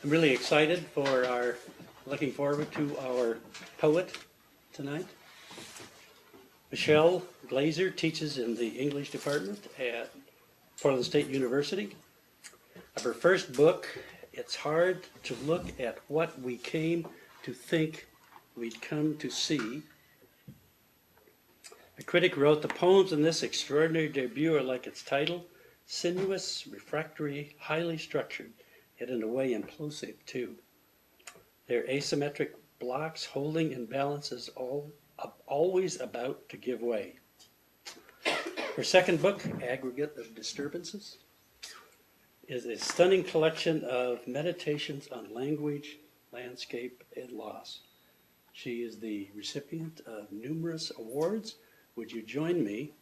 I'm really excited for looking forward to our poet tonight. Michele Glazer teaches in the English department at Portland State University. Of her first book, It's Hard to Look at What We Came to Think We'd Come to See. A critic wrote, the poems in this extraordinary debut are like its title, sinuous, refractory, highly structured, yet in a way implosive too. They're asymmetric blocks holding in balance is always about to give way. Her second book, Aggregate of Disturbances, is a stunning collection of meditations on language, landscape, and loss. She is the recipient of numerous awards. Would you join me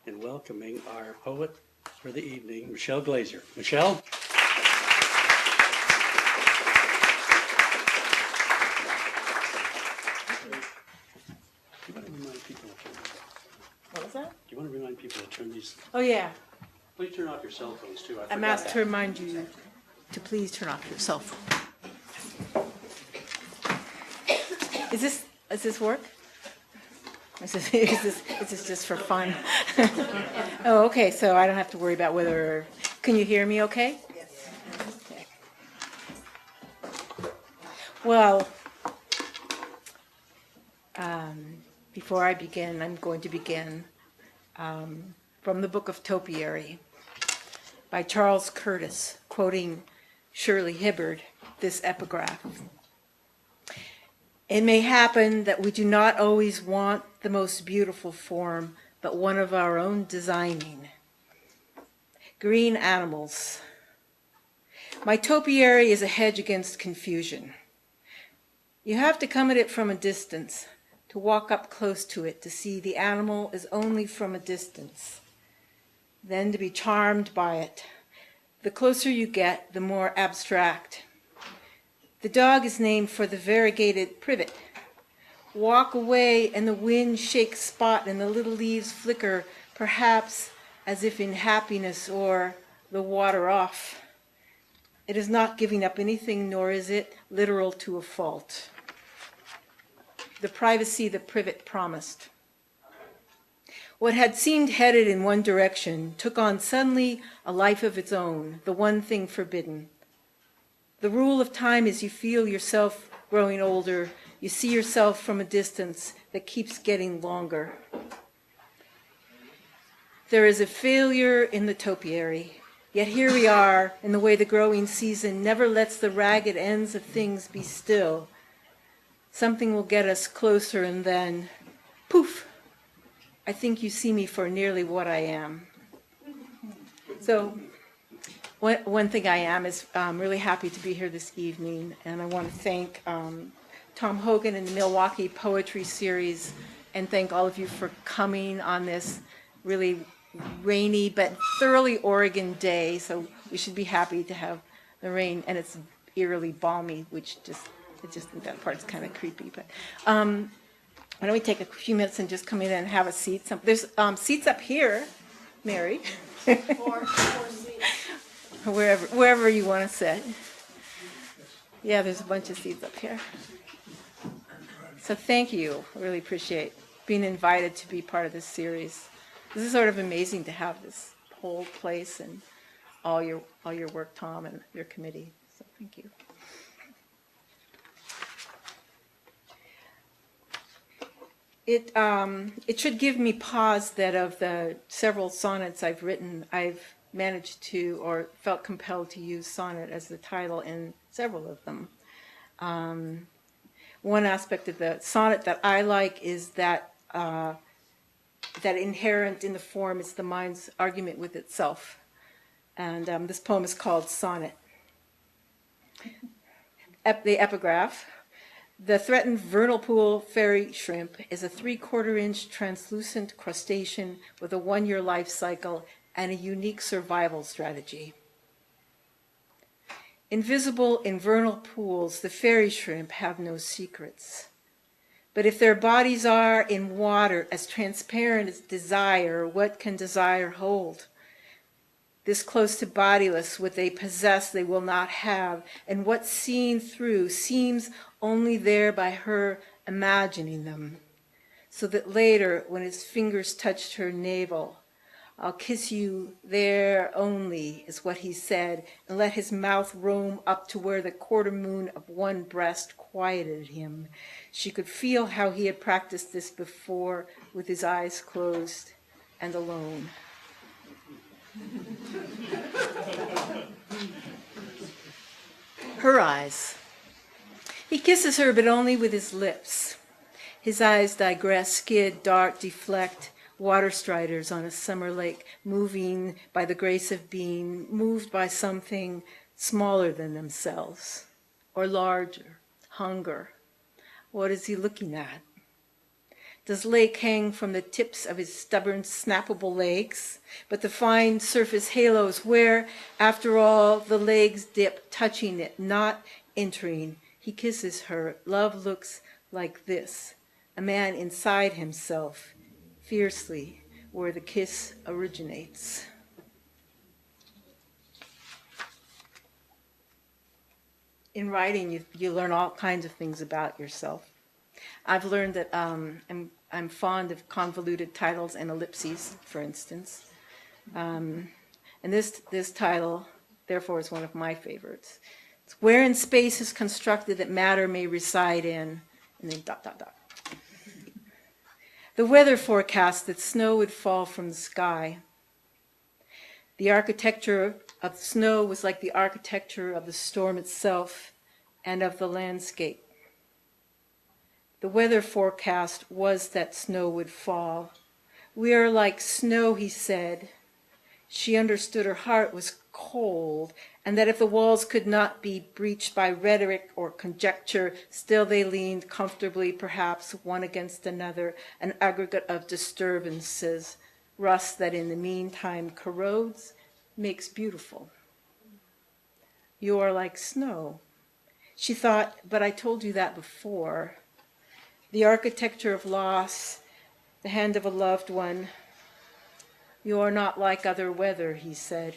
in welcoming our poet for the evening, Michele Glazer. Michele? Do you want to remind people to turn these? What was that? Do you want to remind people to turn these? Oh, yeah. Please turn off your cell phones, too. I'm asked to remind you to please turn off your cell phone. Is this work? Is this just for fun? Oh, okay, so I don't have to worry about whether... Can you hear me okay? Yes. Okay. Well, before I begin, I'm going to begin from the book of Topiary by Charles Curtis, quoting Shirley Hibbard, this epigraph. It may happen that we do not always want the most beautiful form, but one of our own designing. Green animals. My topiary is a hedge against confusion. You have to come at it from a distance, to walk up close to it, to see the animal is only from a distance, then to be charmed by it. The closer you get, the more abstract. The dog is named for the variegated privet. Walk away and the wind shakes spot and the little leaves flicker, perhaps as if in happiness, or the water off. It is not giving up anything, nor is it literal to a fault. The privacy the privet promised. What had seemed headed in one direction took on suddenly a life of its own, the one thing forbidden. The rule of time is you feel yourself growing older, you see yourself from a distance that keeps getting longer. There is a failure in the topiary, yet here we are in the way the growing season never lets the ragged ends of things be still. Something will get us closer and then, poof, I think you see me for nearly what I am. So, one thing I am is really happy to be here this evening, and I want to thank Tom Hogan and the Milwaukie Poetry Series, and thank all of you for coming on this really rainy but thoroughly Oregon day, so we should be happy to have the rain, and it's eerily balmy, which that part's kind of creepy, but why don't we take a few minutes and just come in and have a seat. There's seats up here, Mary. Four seats. Wherever you want to sit. Yeah, there's a bunch of seats up here. So thank you. I really appreciate being invited to be part of this series. This is sort of amazing to have this whole place and all your work, Tom, and your committee. So thank you. It should give me pause that of the several sonnets I've written, I've managed to, or felt compelled to use sonnet as the title in several of them. One aspect of the sonnet that I like is that inherent in the form is the mind's argument with itself. And this poem is called Sonnet. The epigraph. The threatened vernal pool fairy shrimp is a 3/4-inch translucent crustacean with a 1-year life cycle and a unique survival strategy. Invisible in vernal pools, the fairy shrimp have no secrets. But if their bodies are in water as transparent as desire, what can desire hold? This close to bodiless, what they possess they will not have, and what's seen through seems only there by her imagining them, so that later, when his fingers touched her navel, I'll kiss you there only, is what he said, and let his mouth roam up to where the quarter moon of one breast quieted him. She could feel how he had practiced this before, with his eyes closed and alone. Her eyes. He kisses her, but only with his lips. His eyes digress, skid, dart, deflect, water striders on a summer lake, moving by the grace of being, moved by something smaller than themselves, or larger, hunger. What is he looking at? Does lake hang from the tips of his stubborn, snappable legs, but the fine surface halos where, after all, the legs dip, touching it, not entering. He kisses her. Love looks like this, a man inside himself, fiercely, where the kiss originates. In writing, you learn all kinds of things about yourself. I've learned that I'm fond of convoluted titles and ellipses, for instance. And this title, therefore, is one of my favorites. It's where in space is constructed that matter may reside in, and then ... The weather forecast that snow would fall from the sky. The architecture of snow was like the architecture of the storm itself and of the landscape. The weather forecast was that snow would fall. We are like snow, he said. She understood her heart was cold, and that if the walls could not be breached by rhetoric or conjecture, still they leaned comfortably, perhaps, one against another, an aggregate of disturbances, rust that in the meantime corrodes, makes beautiful. You are like snow. She thought, but I told you that before. The architecture of loss, the hand of a loved one. You are not like other weather, he said.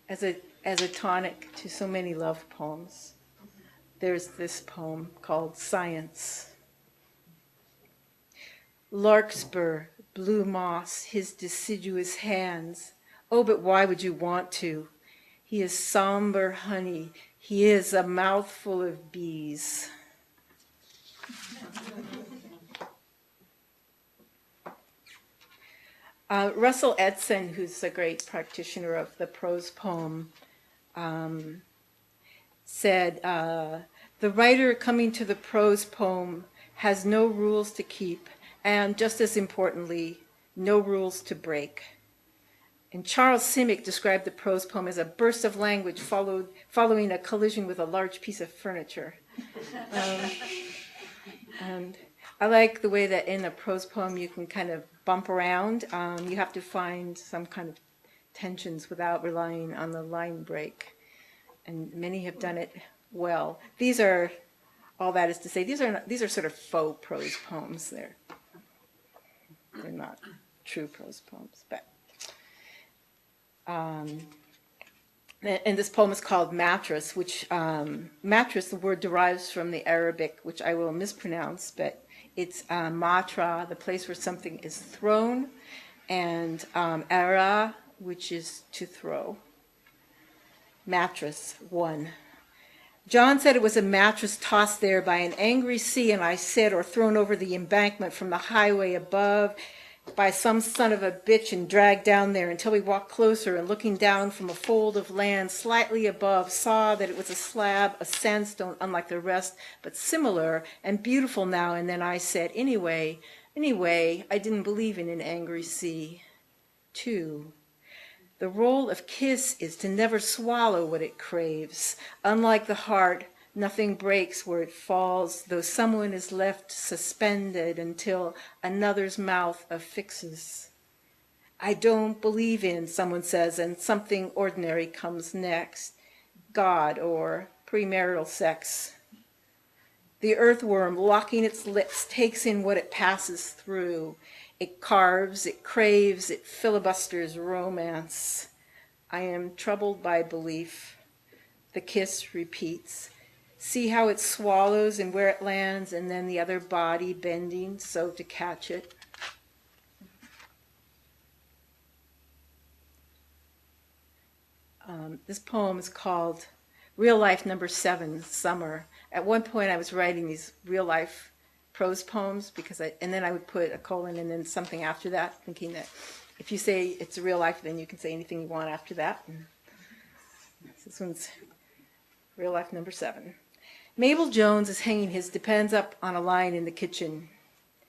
As a tonic to so many love poems, there's this poem called Science. Larkspur, blue moss, his deciduous hands. Oh, but why would you want to? He is somber honey. He is a mouthful of bees. Russell Edson, who's a great practitioner of the prose poem, said, the writer coming to the prose poem has no rules to keep, and just as importantly, no rules to break. And Charles Simic described the prose poem as a burst of language following a collision with a large piece of furniture. And I like the way that in a prose poem you can kind of bump around. You have to find some kind of tensions without relying on the line break. And many have done it well. These are, all that is to say, these are sort of faux prose poems. They're not true prose poems, but. And this poem is called Mattress, which, mattress, the word derives from the Arabic, which I will mispronounce, but it's matra, the place where something is thrown, and ara, which is to throw. Mattress, 1. John said it was a mattress tossed there by an angry sea, and I said, or thrown over the embankment from the highway above, by some son of a bitch and dragged down there until we walked closer and looking down from a fold of land slightly above saw that it was a slab, a sandstone unlike the rest, but similar and beautiful now. And then I said, anyway, I didn't believe in an angry sea. 2. The role of kiss is to never swallow what it craves. Unlike the heart, nothing breaks where it falls, though someone is left suspended until another's mouth affixes. I don't believe in, someone says, and something ordinary comes next. God or premarital sex. The earthworm, locking its lips, takes in what it passes through. It carves, it craves, it filibusters romance. I am troubled by belief. The kiss repeats. See how it swallows and where it lands, and then the other body bending so to catch it. This poem is called Real Life Number 7, Summer. At one point I was writing these real life prose poems and then I would put a colon and then something after that, thinking that if you say it's real life, then you can say anything you want after that. And this one's Real Life Number 7. Mabel Jones is hanging his Depends up on a line in the kitchen.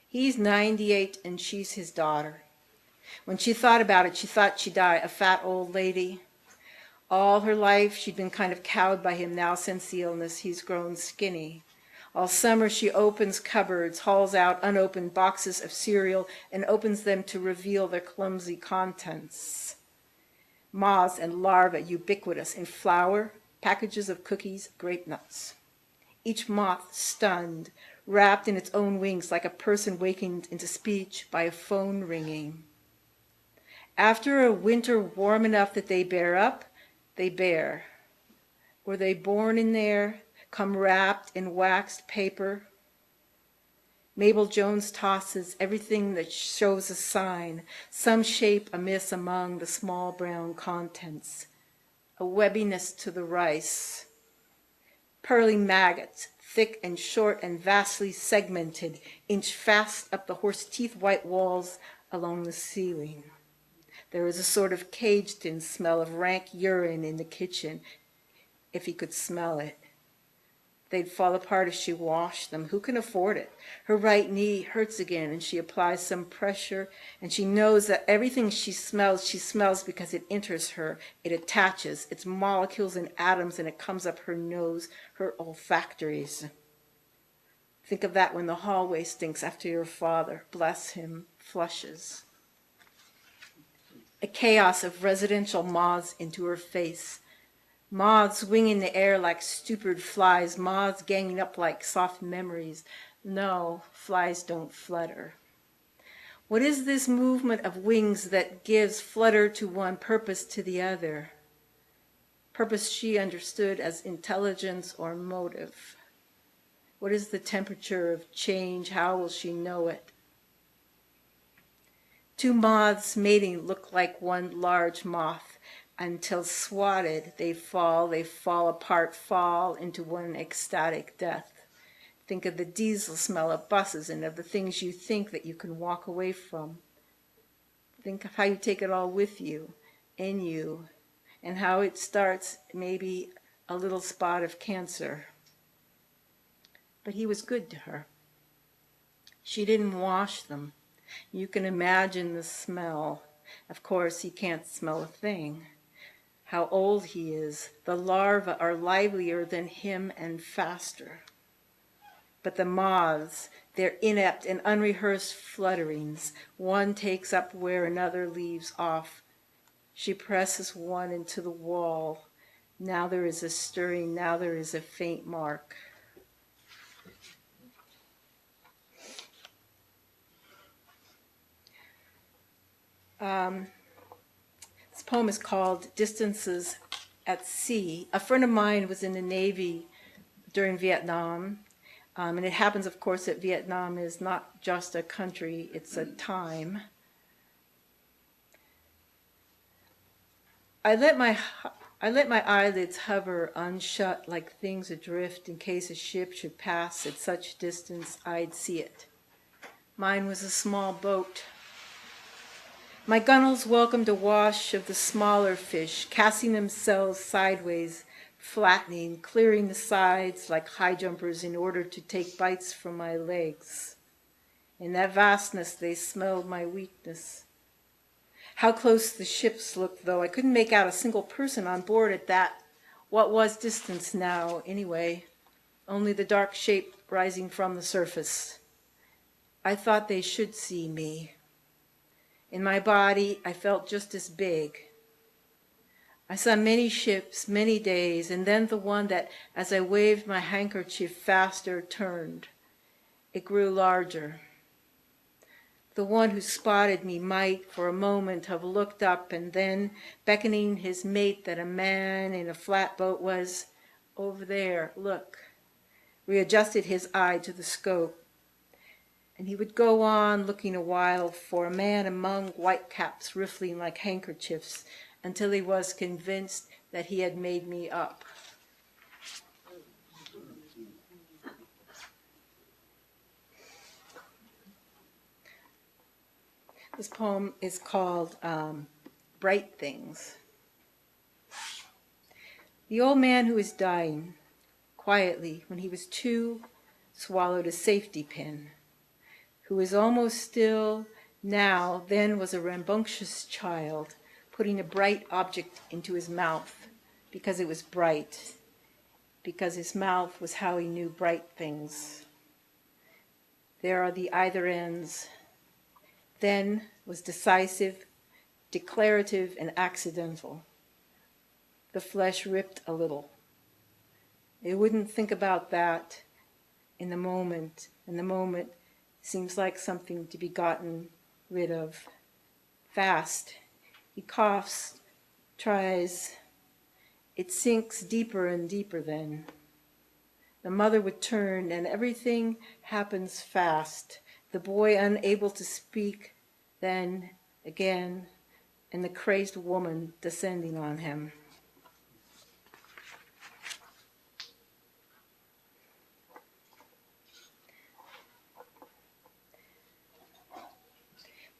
He's 98 and she's his daughter. When she thought about it, she thought she'd die a fat old lady. All her life she'd been kind of cowed by him. Now since the illness he's grown skinny. All summer she opens cupboards, hauls out unopened boxes of cereal, and opens them to reveal their clumsy contents. Moths and larvae ubiquitous in flour, packages of cookies, grape nuts. Each moth stunned, wrapped in its own wings like a person wakened into speech by a phone ringing. After a winter warm enough that they bear up, they bear. Were they born in there, come wrapped in waxed paper? Mabel Jones tosses everything that shows a sign, some shape amiss among the small brown contents. A webbiness to the rice. Pearly maggots, thick and short and vastly segmented, inch fast up the horse-teeth white walls along the ceiling. There is a sort of caged-in smell of rank urine in the kitchen, if he could smell it. They'd fall apart if she washed them. Who can afford it? Her right knee hurts again, and she applies some pressure, and she knows that everything she smells because it enters her. It attaches, its molecules and atoms, and it comes up her nose, her olfactories. Think of that when the hallway stinks after your father, bless him, flushes. A chaos of residential moths into her face. Moths winging the air like stupid flies, moths ganging up like soft memories. No, flies don't flutter. What is this movement of wings that gives flutter to one, purpose to the other? Purpose she understood as intelligence or motive. What is the temperature of change? How will she know it? Two moths mating look like one large moth. Until swatted, they fall apart, fall into one ecstatic death. Think of the diesel smell of buses and of the things you think that you can walk away from. Think of how you take it all with you, in you, and how it starts maybe a little spot of cancer. But he was good to her. She didn't wash them. You can imagine the smell. Of course, he can't smell a thing. How old he is. The larvae are livelier than him and faster. But the moths, their inept and unrehearsed flutterings, one takes up where another leaves off. She presses one into the wall. Now there is a stirring, now there is a faint mark. This poem is called Distances at Sea. A friend of mine was in the Navy during Vietnam, and it happens, of course, that Vietnam is not just a country, it's a time. I let my eyelids hover unshut like things adrift in case a ship should pass at such distance I'd see it. Mine was a small boat. My gunnels welcomed a wash of the smaller fish, casting themselves sideways, flattening, clearing the sides like high jumpers in order to take bites from my legs. In that vastness they smelled my weakness. How close the ships looked, though. I couldn't make out a single person on board at that. What was distance now, anyway? Only the dark shape rising from the surface. I thought they should see me. In my body, I felt just as big. I saw many ships, many days, and then the one that, as I waved my handkerchief faster, turned. It grew larger. The one who spotted me might, for a moment, have looked up and then, beckoning his mate that a man in a flatboat was, "Over there, look," readjusted his eye to the scope. And he would go on looking a while for a man among whitecaps riffling like handkerchiefs until he was convinced that he had made me up. This poem is called Bright Things. The old man who was dying, quietly, when he was 2, swallowed a safety pin. Who was almost still now, then was a rambunctious child, putting a bright object into his mouth because it was bright, because his mouth was how he knew bright things. There are the either ends. Then was decisive, declarative, and accidental. The flesh ripped a little. They wouldn't think about that in the moment, and the moment seems like something to be gotten rid of fast. He coughs, tries. It sinks deeper and deeper then. The mother would turn, and everything happens fast. The boy unable to speak, then again, and the crazed woman descending on him.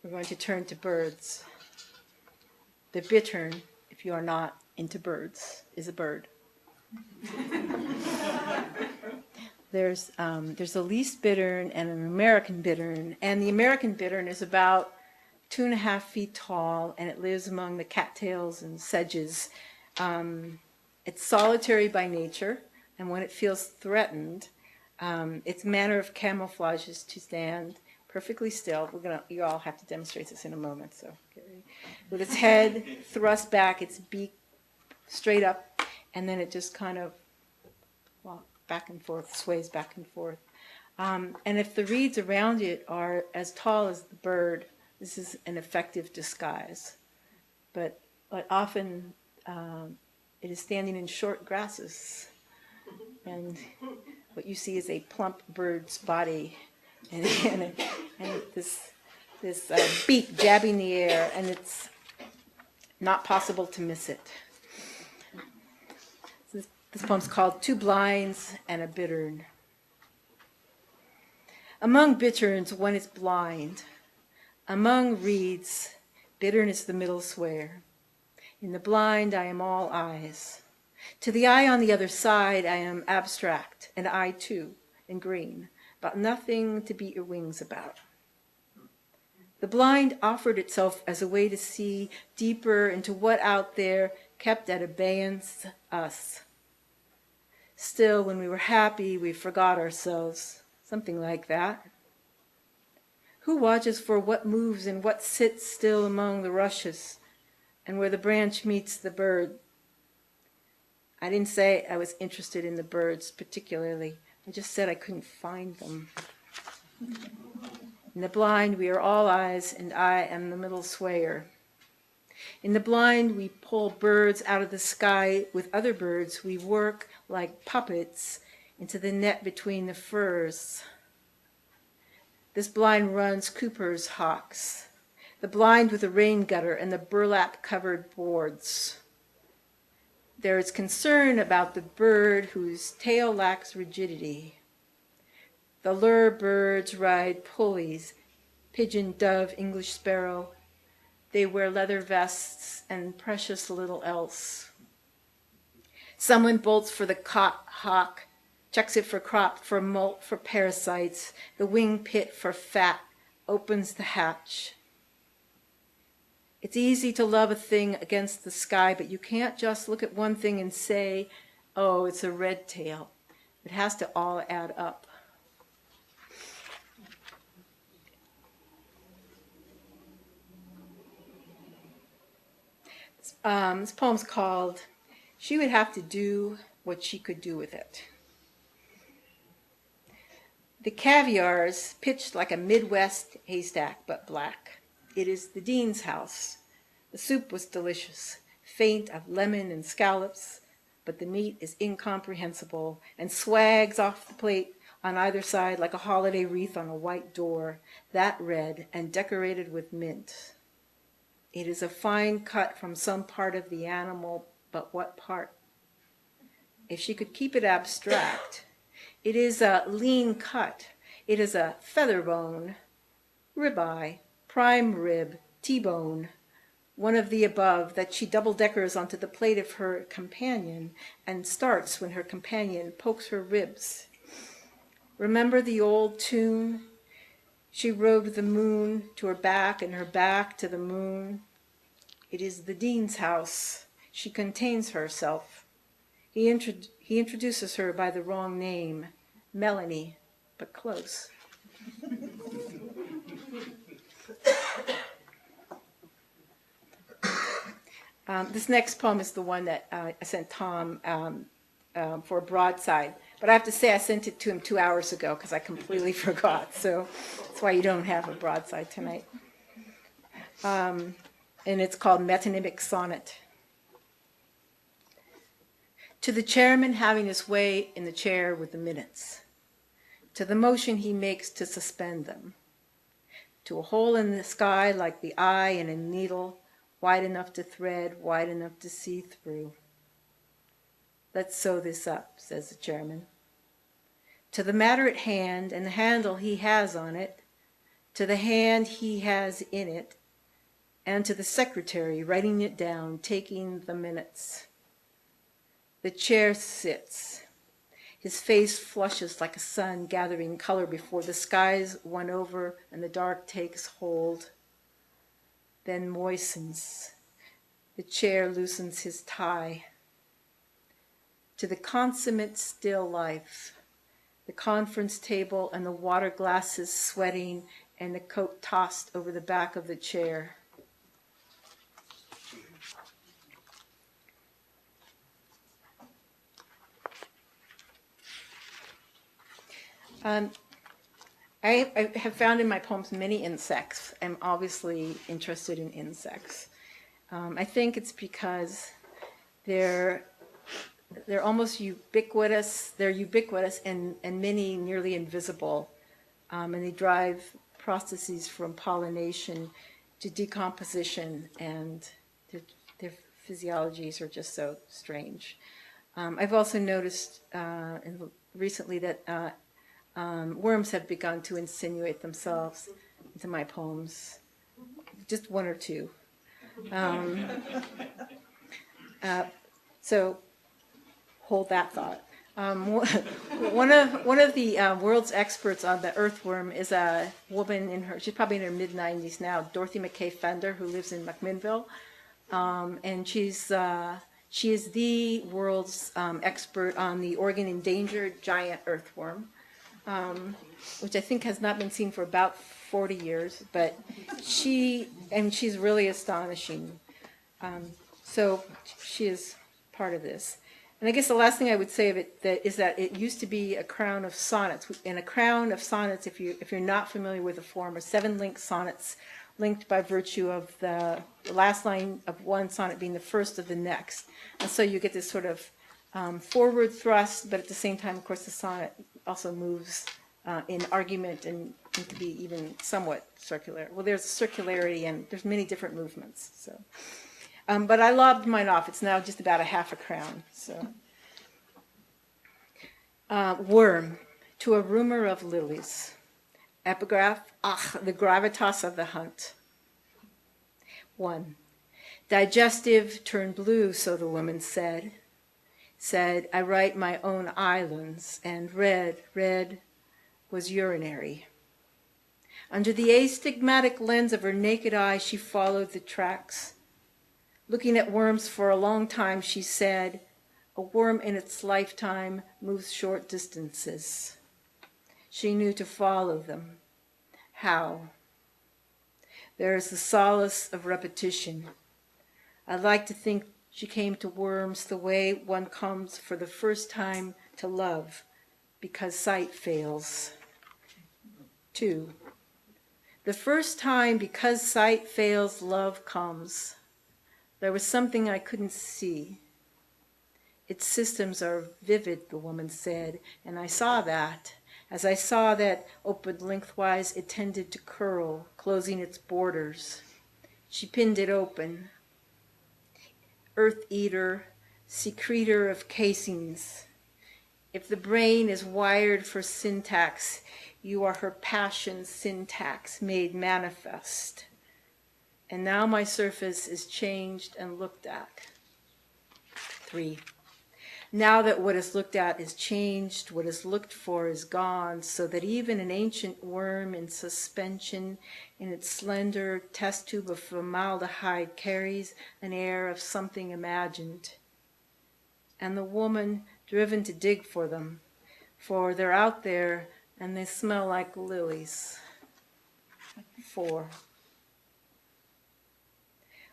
We're going to turn to birds. The bittern, if you are not into birds, is a bird. There's a least bittern and an American bittern, and the American bittern is about 2.5 feet tall, and it lives among the cattails and sedges. It's solitary by nature, and when it feels threatened, its manner of camouflage is to stand perfectly still. You all have to demonstrate this in a moment, so get ready. With its head thrust back, its beak straight up, and then it just kind of back and forth, sways back and forth. And if the reeds around it are as tall as the bird, this is an effective disguise. But often it is standing in short grasses, and what you see is a plump bird's body, and this beak jabbing the air, and it's not possible to miss it. This poem's called Two Blinds and a Bittern. Among bitterns, one is blind. Among reeds, bittern is the middle swear. In the blind, I am all eyes. To the eye on the other side, I am abstract, and I too, in green, but nothing to beat your wings about. The blind offered itself as a way to see deeper into what out there kept at abeyance us. Still, when we were happy, we forgot ourselves, something like that. Who watches for what moves and what sits still among the rushes and where the branch meets the bird? I didn't say I was interested in the birds particularly. I just said I couldn't find them. In the blind, we are all eyes, and I am the middle swayer. In the blind, we pull birds out of the sky with other birds. We work like puppets into the net between the firs. This blind runs Cooper's hawks, the blind with the rain gutter and the burlap-covered boards. There is concern about the bird whose tail lacks rigidity. The lure birds ride pulleys, pigeon, dove, English sparrow. They wear leather vests and precious little else. Someone bolts for the hawk, checks it for crop, for molt, for parasites, the wing pit for fat, opens the hatch. It's easy to love a thing against the sky, but you can't just look at one thing and say, oh, it's a red tail. It has to all add up. This poem's called She Would Have to Do What She Could Do With It. The caviar's pitched like a Midwest haystack, but black. It is the dean's house. The soup was delicious, faint of lemon and scallops, but the meat is incomprehensible and swags off the plate on either side like a holiday wreath on a white door, that red and decorated with mint. It is a fine cut from some part of the animal, but what part? If she could keep it abstract, it is a lean cut. It is a feather bone, ribeye, prime rib, T-bone, one of the above, that she double-deckers onto the plate of her companion and starts when her companion pokes her ribs. Remember the old tune? She rode the moon to her back and her back to the moon. It is the dean's house. She contains herself. He introduces her by the wrong name, Melanie, but close. This next poem is the one that I sent Tom for a broadside. But I have to say I sent it to him 2 hours ago because I completely forgot. So that's why you don't have a broadside tonight. And it's called Metonymic Sonnet. To the chairman having his way in the chair with the minutes. To the motion he makes to suspend them. To a hole in the sky like the eye in a needle, wide enough to thread, wide enough to see through. Let's sew this up, says the chairman. To the matter at hand and the handle he has on it, to the hand he has in it, and to the secretary writing it down, taking the minutes. The chair sits. His face flushes like a sun gathering color before the skies won over and the dark takes hold. Then moistens. The chair loosens his tie. To the consummate still life, the conference table and the water glasses sweating and the coat tossed over the back of the chair. I have found in my poems many insects. I'm obviously interested in insects. I think it's because they're almost ubiquitous. They're ubiquitous and many nearly invisible. And they drive processes from pollination to decomposition, and their physiologies are just so strange. I've also noticed recently that worms have begun to insinuate themselves into my poems, just one or two. So hold that thought. One of the world's experts on the earthworm is a woman she's probably in her mid-90s now, Dorothy McKay Fender, who lives in McMinnville, and she is the world's expert on the Oregon endangered giant earthworm, which I think has not been seen for about 40 years, but she's really astonishing. So she is part of this. And I guess the last thing I would say of it is that it used to be a crown of sonnets. And a crown of sonnets, if you're not familiar with the form, are 7-linked sonnets linked by virtue of the last line of one sonnet being the first of the next. And so you get this sort of forward thrust, but at the same time, of course, the sonnet also moves in argument and to be even somewhat circular. Well, there's circularity and there's many different movements. So. But I lobbed mine off. It's now just about a half a crown. So, worm, to a rumor of lilies. Epigraph, the gravitas of the hunt. 1. Digestive turned blue, so the woman said. Said, I write my own islands, and red was urinary. Under the astigmatic lens of her naked eye, she followed the tracks. Looking at worms for a long time, she said, a worm in its lifetime moves short distances. She knew to follow them. How? There is the solace of repetition. I'd like to think she came to worms the way one comes for the first time to love, because sight fails. 2. The first time, because sight fails, love comes. There was something I couldn't see. Its systems are vivid, the woman said, and I saw that. As I saw that, opened lengthwise, it tended to curl, closing its borders. She pinned it open. Earth eater, secretor of casings. If the brain is wired for syntax, you are her passion syntax made manifest. And now my surface is changed and looked at. 3. Now that what is looked at is changed, what is looked for is gone, so that even an ancient worm in suspension in its slender test tube of formaldehyde carries an air of something imagined. And the woman driven to dig for them, for they're out there and they smell like lilies. 4.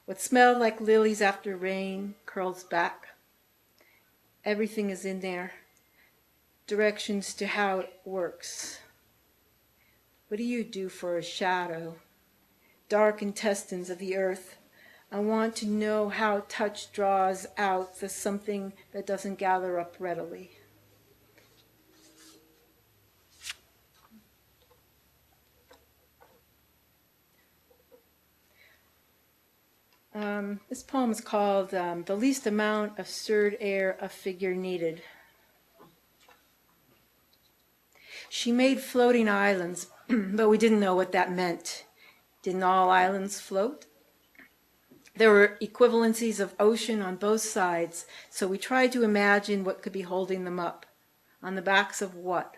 What smelled like lilies after rain curls back. Everything is in there. Directions to how it works. What do you do for a shadow? Dark intestines of the earth. I want to know how touch draws out the something that doesn't gather up readily. This poem is called The Least Amount of Stirred Air a Figure Needed. She made floating islands, but we didn't know what that meant. Didn't all islands float? There were equivalencies of ocean on both sides, so we tried to imagine what could be holding them up. On the backs of what?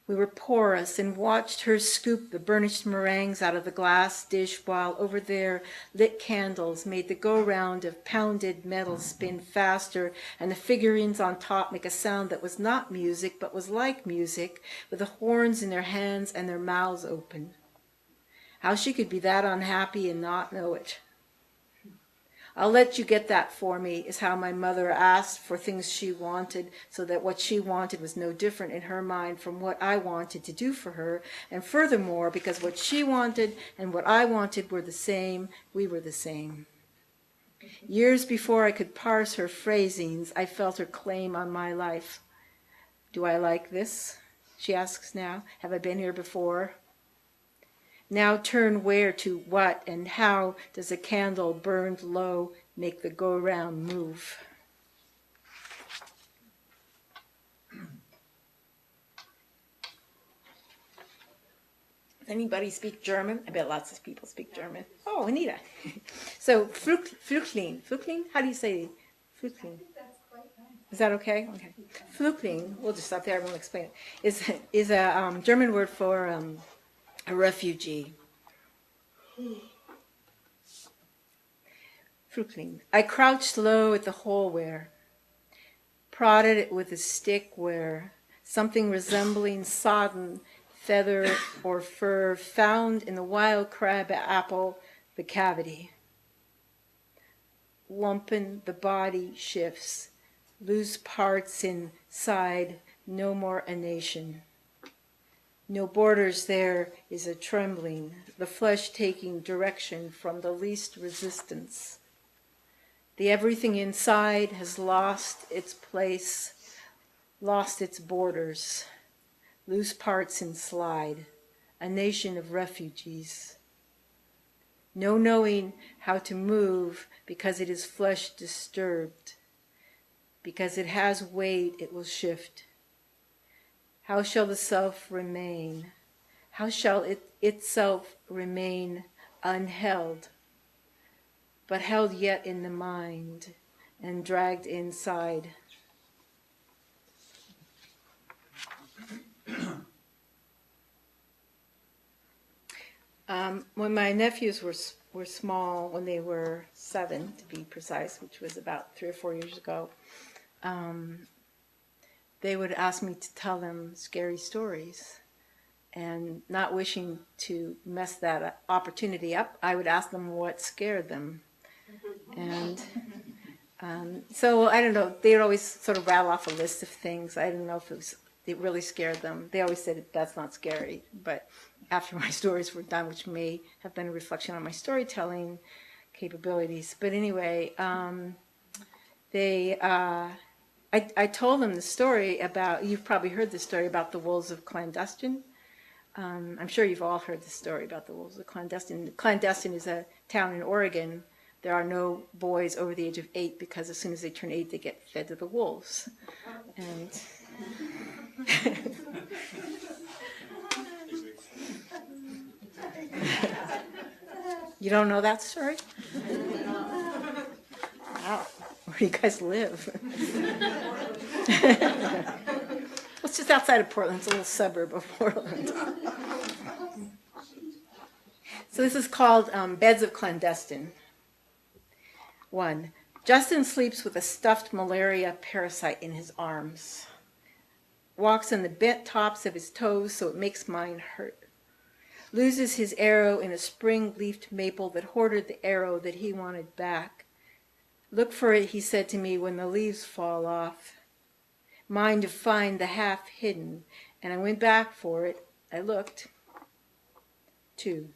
We were porous and watched her scoop the burnished meringues out of the glass dish while over there lit candles made the go-round of pounded metal spin faster, and the figurines on top make a sound that was not music but was like music, with the horns in their hands and their mouths open. How she could be that unhappy and not know it. I'll let you get that for me, is how my mother asked for things she wanted, so that what she wanted was no different in her mind from what I wanted to do for her, and furthermore, because what she wanted and what I wanted were the same, we were the same. Years before I could parse her phrasings, I felt her claim on my life. Do I like this? She asks now. Have I been here before? Now turn where to what and how does a candle burned low make the go-round move? Does anybody speak German? I bet lots of people speak German. Oh, Anita. So, Flüchtling. Flüchtling? How do you say Flüchtling? Is that okay? Okay. Flüchtling, we'll just stop there, I won't explain it, is a German word for a refugee. Flüchtling. I crouched low at the hole where, prodded it with a stick where, something resembling sodden feather or fur found in the wild crab apple the cavity. Lumpen the body shifts, loose parts inside, no more a nation. No borders there is a trembling, the flesh taking direction from the least resistance. The everything inside has lost its place, lost its borders, loose parts in slide, a nation of refugees. No knowing how to move because it is flesh disturbed, because it has weight it will shift. How shall the self remain? How shall it itself remain unheld, but held yet in the mind and dragged inside? When my nephews were small, when they were 7 to be precise, which was about 3 or 4 years ago, they would ask me to tell them scary stories. And not wishing to mess that opportunity up, I would ask them what scared them. And so I don't know, they would always sort of rattle off a list of things. I don't know if it really scared them. They always said that's not scary. But after my stories were done, which may have been a reflection on my storytelling capabilities. But anyway, I told them the story about, you've probably heard the story about the wolves of Clandestine. I'm sure you've all heard the story about the wolves of Clandestine. Clandestine is a town in Oregon. There are no boys over the age of 8 because as soon as they turn 8, they get fed to the wolves. And you don't know that story? Wow, where do you guys live? It's just outside of Portland. It's a little suburb of Portland. So this is called Beds of Clandestine. 1. Justin sleeps with a stuffed malaria parasite in his arms. Walks on the bent tops of his toes so it makes mine hurt. Loses his arrow in a spring-leafed maple that hoarded the arrow that he wanted back. Look for it, he said to me, when the leaves fall off. Mine to find the half hidden, and I went back for it. I looked. 2.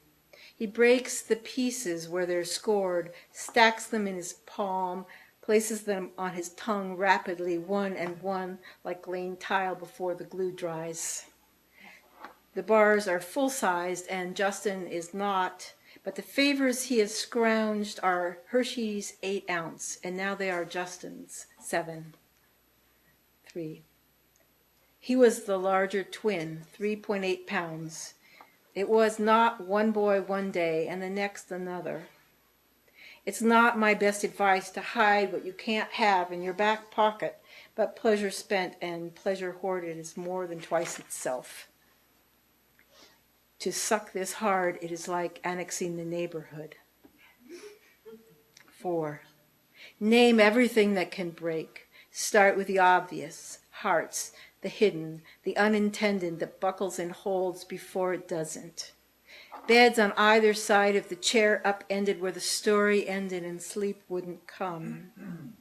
He breaks the pieces where they're scored, stacks them in his palm, places them on his tongue rapidly, one and one, like laying tile before the glue dries. The bars are full-sized, and Justin is not, but the favors he has scrounged are Hershey's 8-ounce, and now they are Justin's 7. 3. He was the larger twin, 3.8 pounds. It was not one boy one day and the next another. It's not my best advice to hide what you can't have in your back pocket, but pleasure spent and pleasure hoarded is more than twice itself. To suck this hard, it is like annexing the neighborhood. 4. Name everything that can break. Start with the obvious, hearts, the hidden, the unintended that buckles and holds before it doesn't. Beds on either side of the chair upended where the story ended and sleep wouldn't come.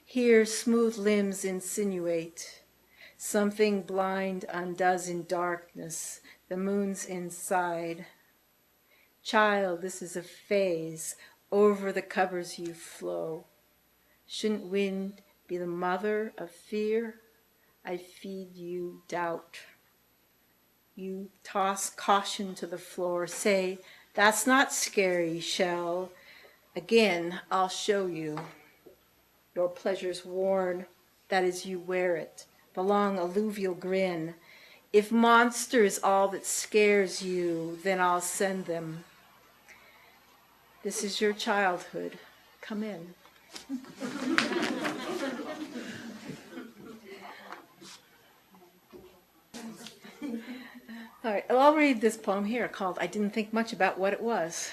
Here smooth limbs insinuate. Something blind undoes in darkness. The moon's inside. Child, this is a phase. Over the covers you flow. Shouldn't wind be the mother of fear? I feed you doubt. You toss caution to the floor. Say, that's not scary, shell. Again, I'll show you. Your pleasure's worn, that is you wear it. The long alluvial grin. If monster is all that scares you, then I'll send them. This is your childhood. Come in. All right, I'll read this poem here called I Didn't Think Much About What It Was.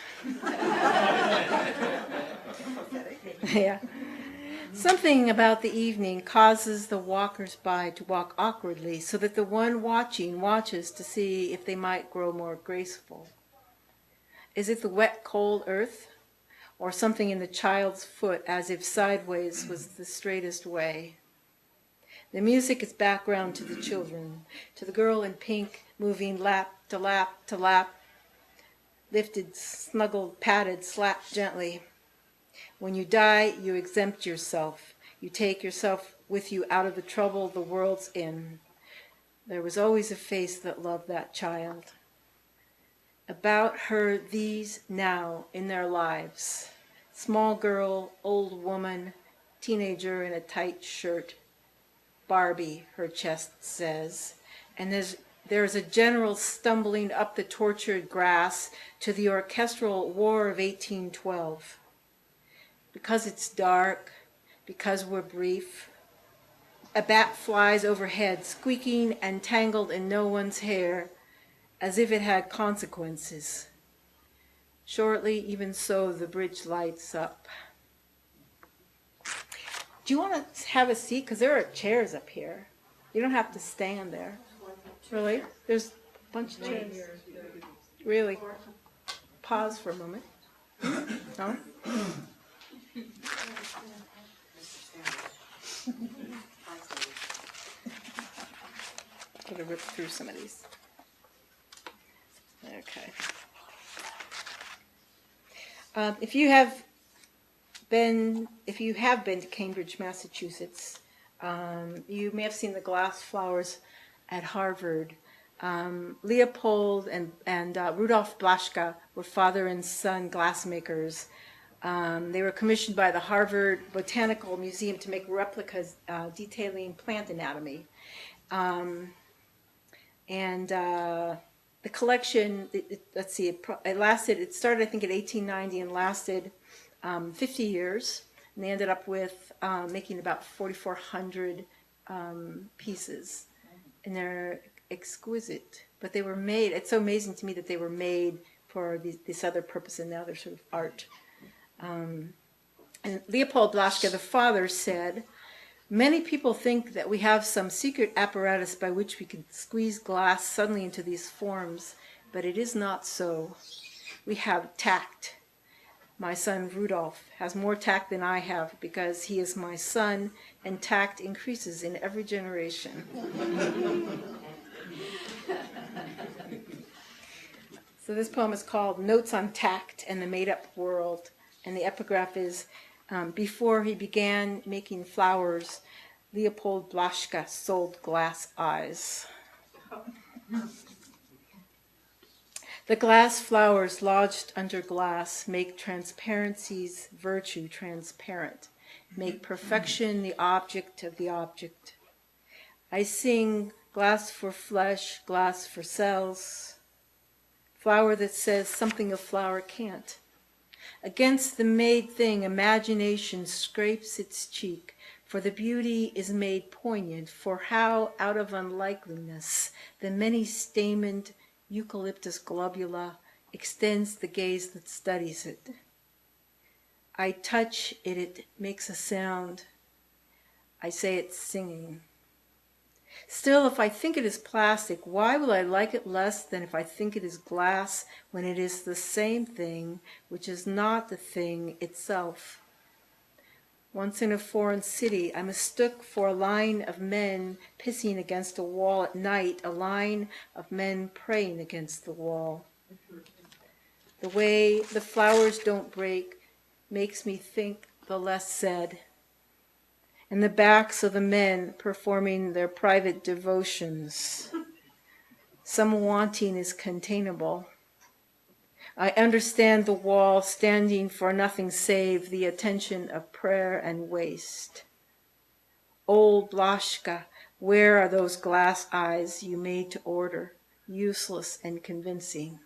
Yeah. Something about the evening causes the walkers by to walk awkwardly so that the one watching watches to see if they might grow more graceful. Is it the wet, cold earth? Or something in the child's foot as if sideways was the straightest way? The music is background to the children, to the girl in pink moving lap to lap to lap, lifted, snuggled, patted, slapped gently. When you die, you exempt yourself. You take yourself with you out of the trouble the world's in. There was always a face that loved that child. About her, these now in their lives. Small girl, old woman, teenager in a tight shirt. Barbie, her chest says. And there's a general stumbling up the tortured grass to the orchestral War of 1812. Because it's dark, because we're brief. A bat flies overhead, squeaking and tangled in no one's hair, as if it had consequences. Shortly, even so, the bridge lights up. Do you want to have a seat? Because there are chairs up here. You don't have to stand there. Really? There's a bunch of chairs. Really? Pause for a moment. No? I'm going to rip through some of these. Okay. If you have been to Cambridge, Massachusetts, you may have seen the glass flowers at Harvard. Leopold and Rudolf Blaschka were father and son glassmakers. They were commissioned by the Harvard Botanical Museum to make replicas detailing plant anatomy. The collection, it started I think in 1890 and lasted 50 years. And they ended up with making about 4,400 pieces. And they're exquisite. But they were made, it's so amazing to me that they were made for this other purpose, and now they're sort of art. And Leopold Blaschka, the father, said, "Many people think that we have some secret apparatus by which we can squeeze glass suddenly into these forms, but it is not so. We have tact. My son Rudolf has more tact than I have because he is my son, and tact increases in every generation." So this poem is called Notes on Tact and the Made-Up World, and the epigraph is, before he began making flowers, Leopold Blaschka sold glass eyes. The glass flowers lodged under glass make transparency's virtue transparent, make perfection the object of the object. I sing glass for flesh, glass for cells, flower that says something a flower can't. Against the made thing, imagination scrapes its cheek, for the beauty is made poignant, for how out of unlikeliness the many-stamened eucalyptus globula extends the gaze that studies it. I touch it, it makes a sound. I say it's singing. Still, if I think it is plastic, why will I like it less than if I think it is glass, when it is the same thing, which is not the thing itself? Once in a foreign city, I mistook for a line of men pissing against a wall at night, a line of men praying against the wall. The way the flowers don't break makes me think the less said. And the backs of the men performing their private devotions. Some wanting is containable. I understand the wall standing for nothing save the attention of prayer and waste. Old Blaschka, where are those glass eyes you made to order, useless and convincing?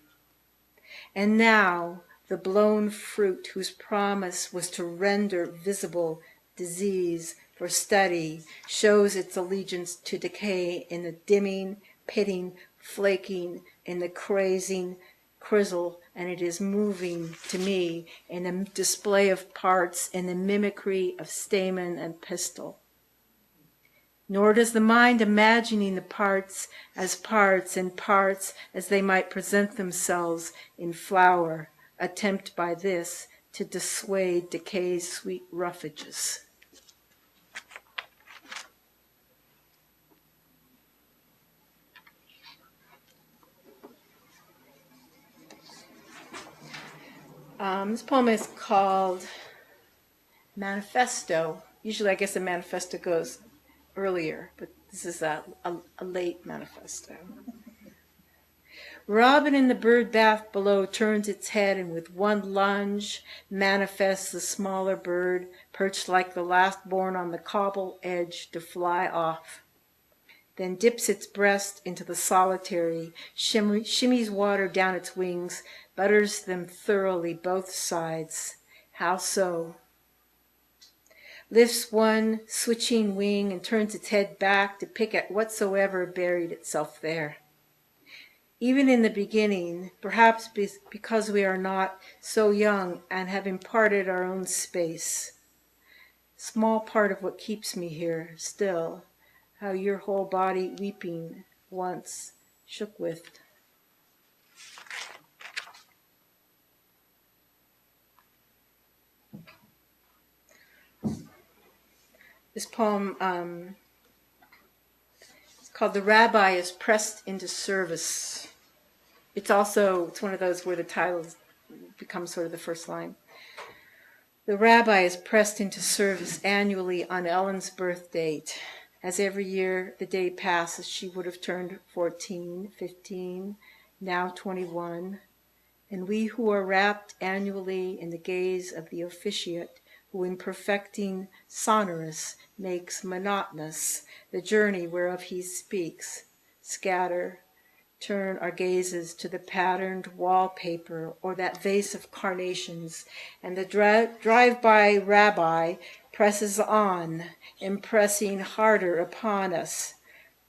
And now the blown fruit whose promise was to render visible disease for study shows its allegiance to decay in the dimming, pitting, flaking, in the crazing crizzle, and it is moving to me in a display of parts, in the mimicry of stamen and pistil. Nor does the mind imagining the parts as parts and parts as they might present themselves in flower attempt by this to dissuade decay's sweet roughages. This poem is called Manifesto. Usually I guess a manifesto goes earlier, but this is a late manifesto. Robin in the bird bath below turns its head and with one lunge manifests the smaller bird perched like the last born on the cobble edge to fly off. Then dips its breast into the solitary, shimmies water down its wings, butters them thoroughly both sides. How so? Lifts one switching wing and turns its head back to pick at whatsoever buried itself there. Even in the beginning, perhaps because we are not so young and have imparted our own space. Small part of what keeps me here, still, how your whole body weeping once shook with. This poem is called "The Rabbi is Pressed into Service." It's one of those where the title becomes sort of the first line. The rabbi is pressed into service annually on Ellen's birth date. As every year the day passes, she would have turned 14, 15, now 21. And we who are wrapped annually in the gaze of the officiate, who in perfecting sonorous makes monotonous the journey whereof he speaks, scatter, turn our gazes to the patterned wallpaper or that vase of carnations, and the drive-by rabbi presses on, impressing harder upon us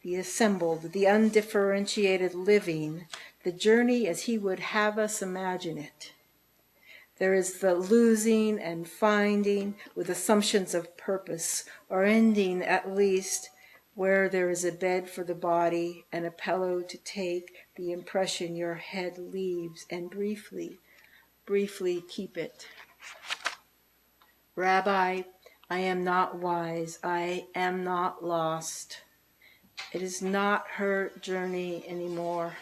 the assembled, the undifferentiated living, the journey as he would have us imagine it. There is the losing and finding with assumptions of purpose, or ending at least where there is a bed for the body and a pillow to take the impression your head leaves and briefly keep it. Rabbi, I am not wise, I am not lost. It is not her journey anymore.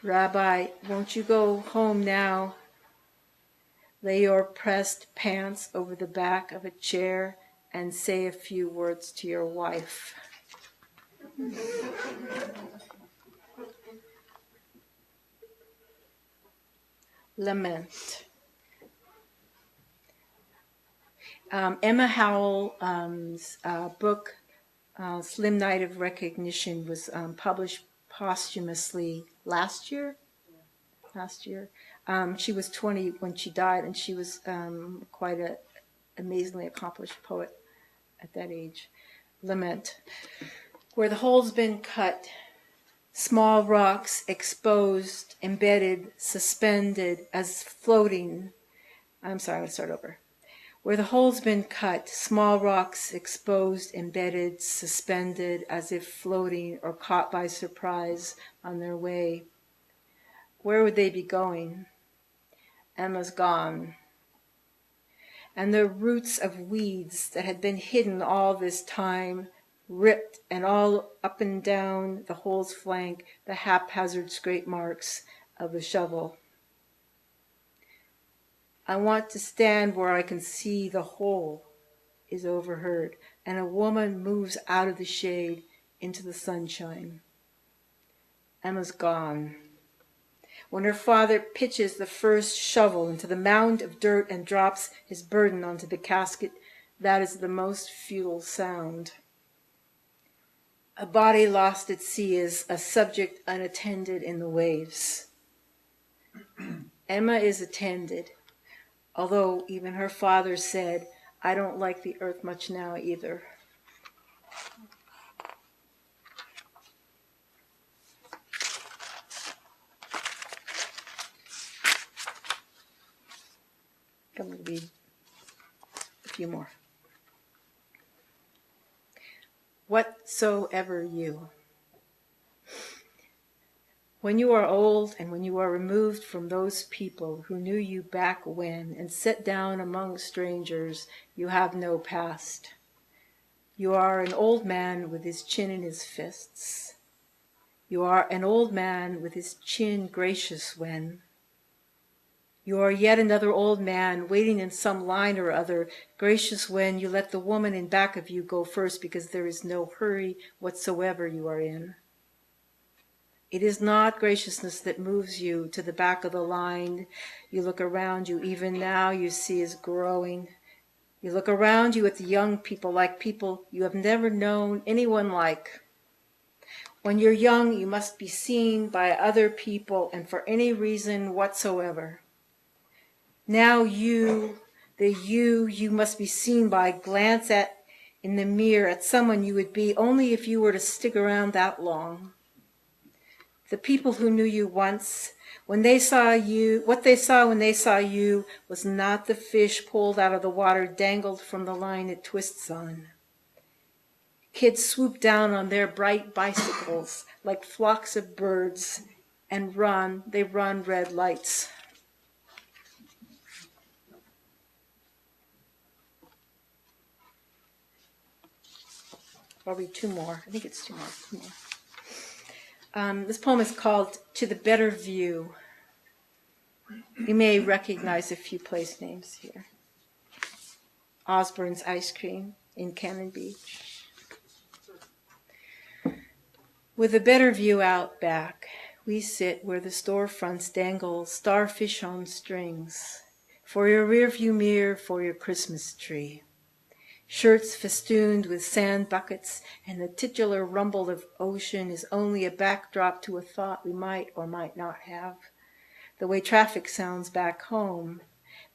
Rabbi, won't you go home now? Lay your pressed pants over the back of a chair and say a few words to your wife. Lament. Emma Howell's book, Slim Night of Recognition, was published posthumously last year. She was 20 when she died, and she was quite an amazingly accomplished poet at that age. Lament. Where the hole's been cut, small rocks exposed, embedded, suspended as floating. I'm sorry, I'm going to start over. Where the hole's been cut, small rocks exposed, embedded, suspended as if floating or caught by surprise on their way. Where would they be going? Emma's gone. And the roots of weeds that had been hidden all this time, ripped, and all up and down the hole's flank, the haphazard scrape marks of the shovel. I want to stand where I can see the hole is overheard, and a woman moves out of the shade into the sunshine. Emma's gone. When her father pitches the first shovel into the mound of dirt and drops his burden onto the casket, that is the most futile sound. A body lost at sea is a subject unattended in the waves. Emma is attended, although even her father said, I don't like the earth much now either. I'm going to read a few more. Whatsoever you. When you are old and when you are removed from those people who knew you back when and set down among strangers, you have no past. You are an old man with his chin in his fists. You are an old man with his chin gracious when. You are yet another old man waiting in some line or other, gracious when you let the woman in back of you go first because there is no hurry whatsoever you are in. It is not graciousness that moves you to the back of the line. You look around you, even now you see is growing. You look around you at the young people like people you have never known anyone like. When you're young, you must be seen by other people and for any reason whatsoever. Now you must be seen by, glance at in the mirror at someone you would be only if you were to stick around that long. The people who knew you once, when they saw you, what they saw when they saw you was not the fish pulled out of the water dangled from the line it twists on. Kids swoop down on their bright bicycles like flocks of birds and they run red lights. I'll read two more. I think it's two more. This poem is called To the Better View. You may recognize a few place names here. Osborne's Ice Cream in Cannon Beach. With a better view out back, we sit where the storefronts dangle starfish on strings for your rearview mirror for your Christmas tree. Shirts festooned with sand buckets and the titular rumble of ocean is only a backdrop to a thought we might or might not have. The way traffic sounds back home.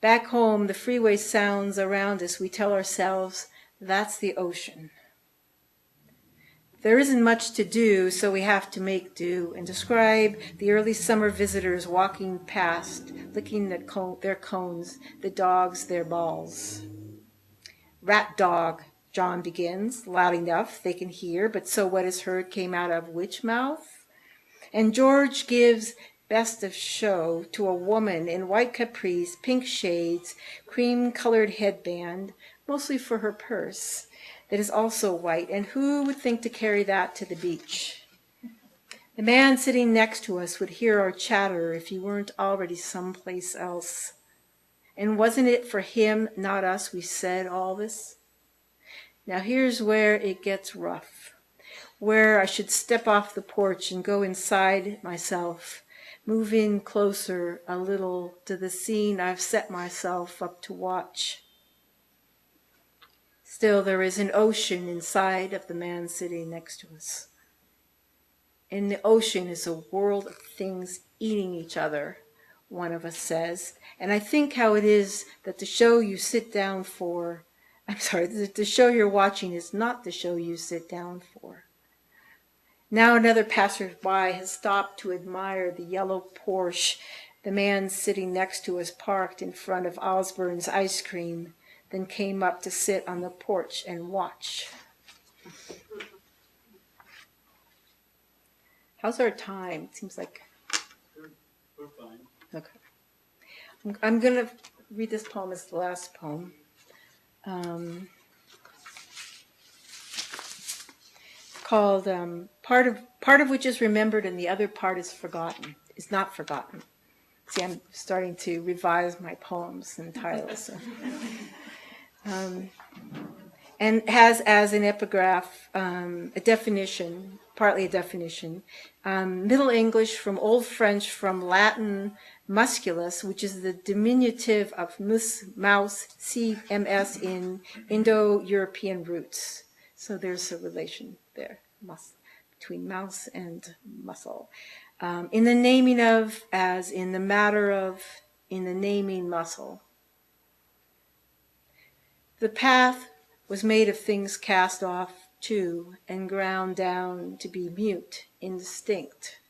Back home, the freeway sounds around us. We tell ourselves, that's the ocean. There isn't much to do, so we have to make do and describe the early summer visitors walking past, licking their cones, the dogs their balls. Rat dog, John begins, loud enough they can hear, but so what is heard came out of which mouth? And George gives best of show to a woman in white capris, pink shades, cream-colored headband, mostly for her purse, that is also white, and who would think to carry that to the beach? The man sitting next to us would hear our chatter if he weren't already someplace else. And wasn't it for him, not us, we said all this? Now here's where it gets rough, where I should step off the porch and go inside myself, move in closer a little to the scene I've set myself up to watch. Still, there is an ocean inside of the man sitting next to us. And the ocean is a world of things eating each other, one of us says. And I think how it is that the show you sit down for, the show you're watching is not the show you sit down for. Now another passerby has stopped to admire the yellow Porsche the man sitting next to us parked in front of Osborne's Ice Cream, then came up to sit on the porch and watch. How's our time? It seems like... We're fine. Okay. I'm going to read this poem as the last poem. Called part of which is remembered and the other part is forgotten, is not forgotten. See, I'm starting to revise my poems and titles. And has as an epigraph a definition, partly a definition, Middle English from Old French from Latin musculus, which is the diminutive of mouse, CMS in Indo-European roots. So there's a relation there, between mouse and muscle. In the naming of, as in the matter of, in the naming muscle. The path was made of things cast off too and ground down to be mute, indistinct.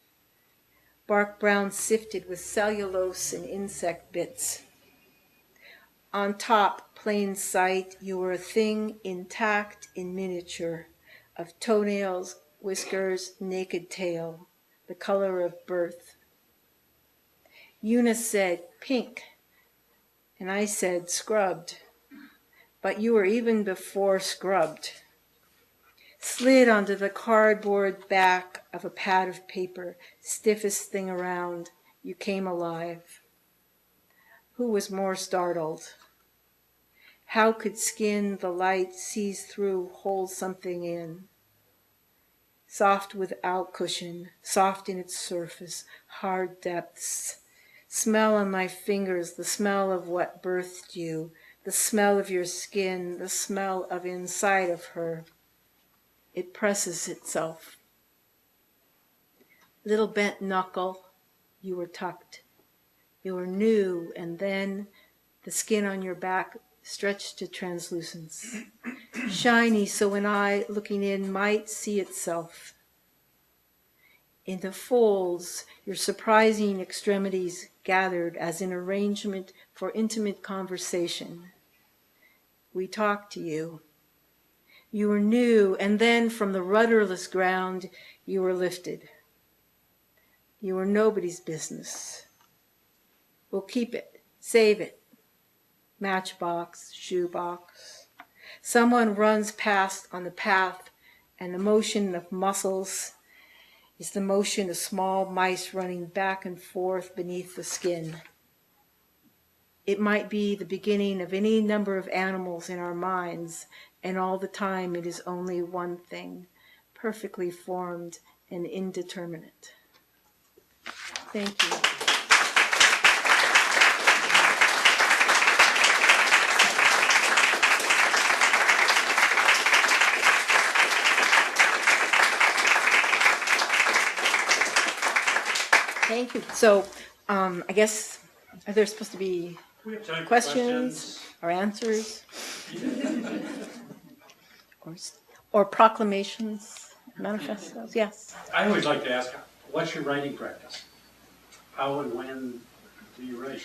Bark brown sifted with cellulose and insect bits. On top, plain sight, you were a thing intact in miniature, of toenails, whiskers, naked tail, the color of birth. Eunice said, pink, and I said, scrubbed. But you were even before scrubbed. Slid onto the cardboard back of a pad of paper, stiffest thing around, you came alive. Who was more startled? How could skin the light sees through, hold something in? Soft without cushion, soft in its surface, hard depths. Smell on my fingers, the smell of what birthed you, the smell of your skin, the smell of inside of her. It presses itself. Little bent knuckle, you were tucked. You were new, and then the skin on your back stretched to translucence. Shiny, so when I, looking in, might see itself. In the folds, your surprising extremities gathered as an arrangement for intimate conversation. We talked to you. You were new, and then from the rudderless ground, you were lifted. You were nobody's business. We'll keep it, save it. Matchbox, shoebox. Someone runs past on the path and the motion of muscles is the motion of small mice running back and forth beneath the skin. It might be the beginning of any number of animals in our minds, and all the time it is only one thing, perfectly formed and indeterminate. Thank you. Thank you. So, I guess, are there supposed to be We have time for questions or answers? Or proclamations, manifestos? Yes. I always like to ask, what's your writing practice? How and when do you write?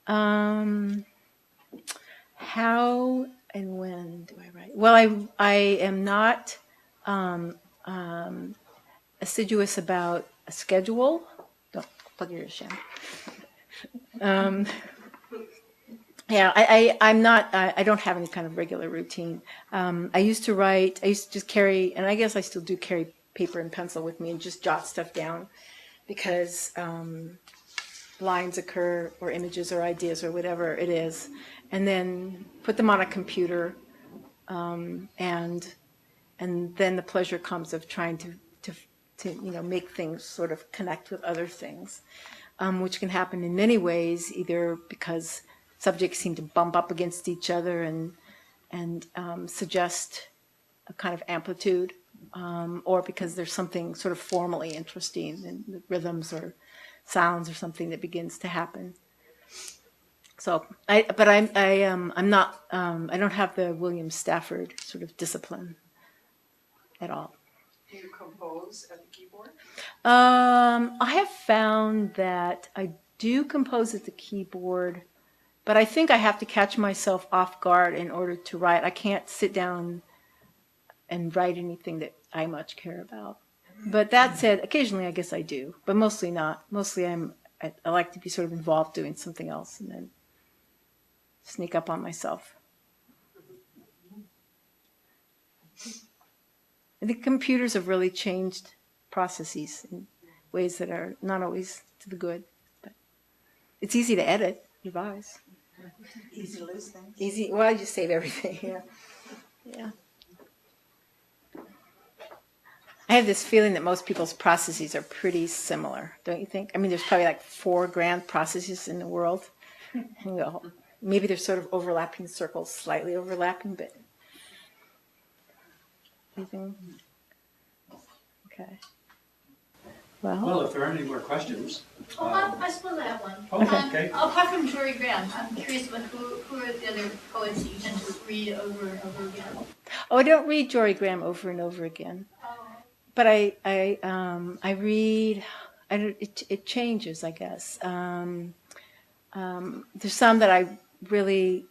How and when do I write? Well, I am not assiduous about a schedule. Don't plug your sham. Yeah, I'm not. I don't have any kind of regular routine. I used to write. I used to just carry, and I guess I still do carry paper and pencil with me and just jot stuff down, because lines occur, or images, or ideas, or whatever it is, and then put them on a computer, and then the pleasure comes of trying to make things sort of connect with other things, which can happen in many ways, either because subjects seem to bump up against each other and suggest a kind of amplitude, or because there's something sort of formally interesting in the rhythms or sounds or something that begins to happen. So, I'm not. I don't have the William Stafford sort of discipline at all. Do you compose at the keyboard? I have found that I do compose at the keyboard, but I think I have to catch myself off guard in order to write. I can't sit down and write anything that I much care about. But that said, occasionally I guess I do, but mostly not. Mostly I like to be sort of involved doing something else and then sneak up on myself. I think computers have really changed processes in ways that are not always to the good. But it's easy to edit, revise. Easy to lose things. Easy. Well, I just save everything. Yeah. Yeah. I have this feeling that most people's processes are pretty similar, don't you think? I mean, there's probably like 4 grand processes in the world. And you go, maybe there's sort of overlapping circles, slightly overlapping, but anything? Okay. Well, if there aren't any more questions. I suppose I have one. Oh, okay. Apart from Jory Graham, I'm curious about who are the other poets that you tend to read over and over again? Oh, I don't read Jory Graham over and over again. But I read. It changes, I guess. There's some that I really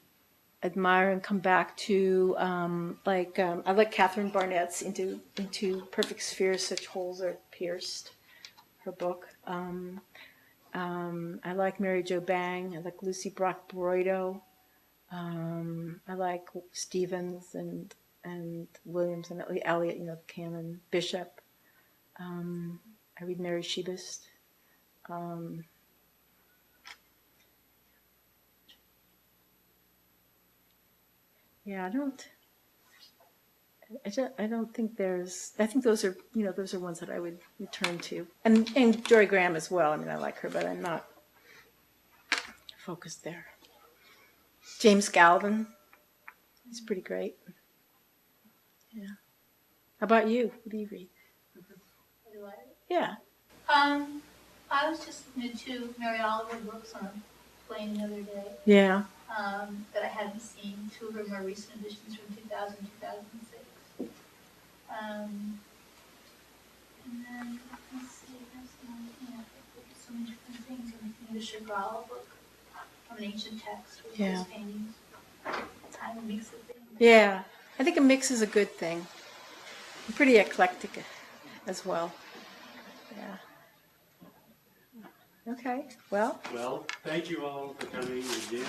admire and come back to. I like Catherine Barnett's Into Perfect Spheres, Such Holes Are Pierced, her book. I like Mary Jo Bang. I like Lucy Brock Broido. I like Stevens and Williams and Eliot, Canon, Bishop. I read Mary Shebist. Yeah, I don't think there's. I think those are ones that I would return to, and Jory Graham as well. I mean, I like her, but I'm not focused there. James Galvin, he's pretty great. Yeah. How about you? What do you read? What do I read? Yeah. I was just listening to Mary Oliver books on a plane the other day. Yeah. That I hadn't seen. 2 of her more recent editions from 2000, 2006. And then, let's see, that's the only thing. I've looked at so many different things. I'm looking at a Chagall book from an ancient text with his paintings. Time a mix of things. Yeah. I think a mix is a good thing. I'm pretty eclectic as well. Yeah. Okay. Well, Well, thank you all for coming again.